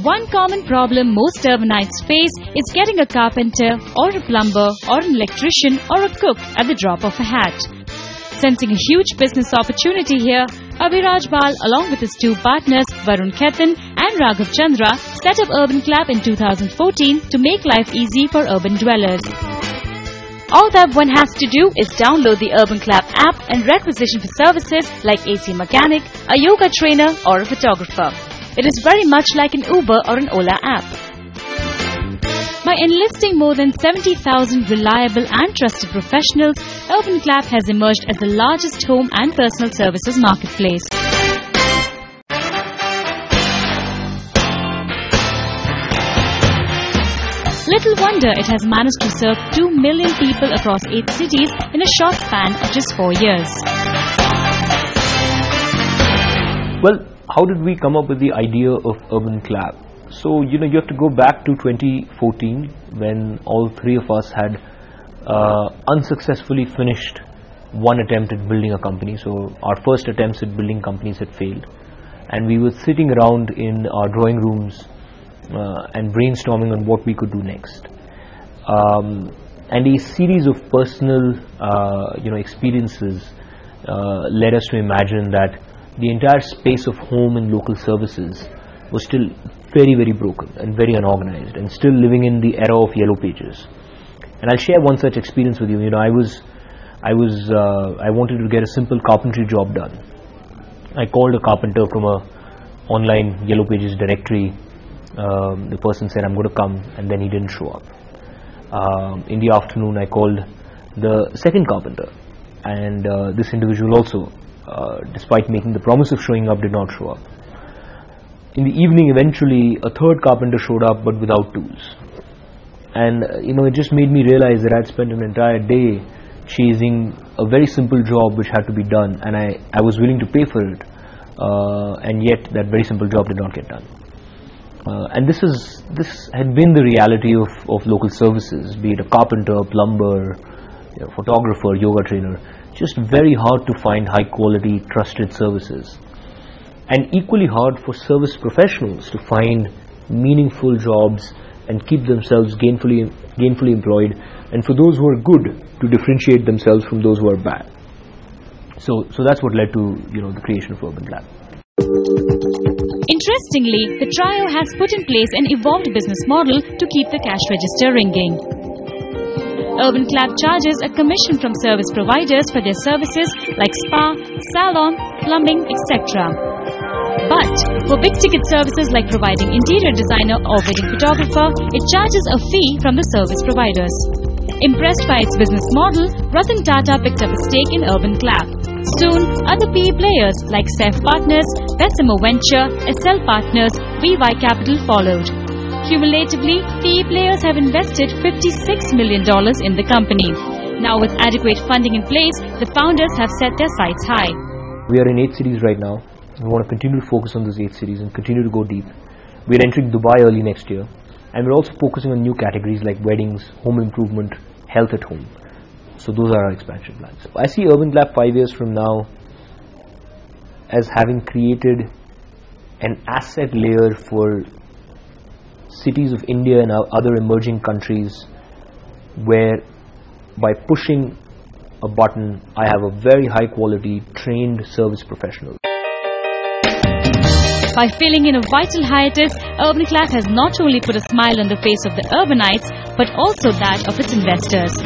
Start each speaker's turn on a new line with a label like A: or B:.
A: One common problem most urbanites face is getting a carpenter or a plumber or an electrician or a cook at the drop of a hat. Sensing a huge business opportunity here, Abhiraj Bal along with his two partners Varun Khetan and Raghav Chandra set up UrbanClap in 2014 to make life easy for urban dwellers. All that one has to do is download the UrbanClap app and requisition for services like AC mechanic, a yoga trainer or a photographer. It is very much like an Uber or an Ola app. By enlisting more than 70,000 reliable and trusted professionals, UrbanClap has emerged as the largest home and personal services marketplace. Little wonder it has managed to serve 2 million people across 8 cities in a short span of just 4 years.
B: Well, how did we come up with the idea of UrbanClap? So, you have to go back to 2014 when all three of us had unsuccessfully finished one attempt at building a company. So, our first attempts at building companies had failed. And we were sitting around in our drawing rooms and brainstorming on what we could do next. And a series of personal, experiences led us to imagine that the entire space of home and local services was still very, very broken and very unorganized and still living in the era of yellow pages. And I'll share one such experience with you. I wanted to get a simple carpentry job done. I called a carpenter from a online yellow pages directory. The person said, I'm going to come, and then he didn't show up. In the afternoon, I called the second carpenter, and this individual also, despite making the promise of showing up, did not show up. In the evening, eventually, a third carpenter showed up, but without tools. And, it just made me realize that I'd spent an entire day chasing a very simple job which had to be done, and I was willing to pay for it, and yet that very simple job did not get done. And this had been the reality of local services, be it a carpenter, plumber, photographer, yoga trainer. Just very hard to find high quality, trusted services. And equally hard for service professionals to find meaningful jobs and keep themselves gainfully employed, and for those who are good to differentiate themselves from those who are bad. So that's what led to the creation of UrbanClap.
A: Interestingly, the trio has put in place an evolved business model to keep the cash register ringing. UrbanClap charges a commission from service providers for their services like spa, salon, plumbing, etc. But for big-ticket services like providing interior designer or wedding photographer, it charges a fee from the service providers. Impressed by its business model, Ratan Tata picked up a stake in UrbanClap. Soon, other PE players like Saif Partners, Bessemer Venture, SL Partners, VY Capital followed. Cumulatively, PE players have invested $56 million in the company. Now with adequate funding in place, the founders have set their sights high.
B: We are in 8 cities right now. We want to continue to focus on those 8 cities and continue to go deep. We are entering Dubai early next year. And we're also focusing on new categories like weddings, home improvement, health at home. So those are our expansion plans. I see UrbanClap 5 years from now as having created an asset layer for cities of India and other emerging countries, where by pushing a button, I have a very high quality trained service professional.
A: By filling in a vital hiatus, UrbanClap has not only put a smile on the face of the urbanites, but also that of its investors.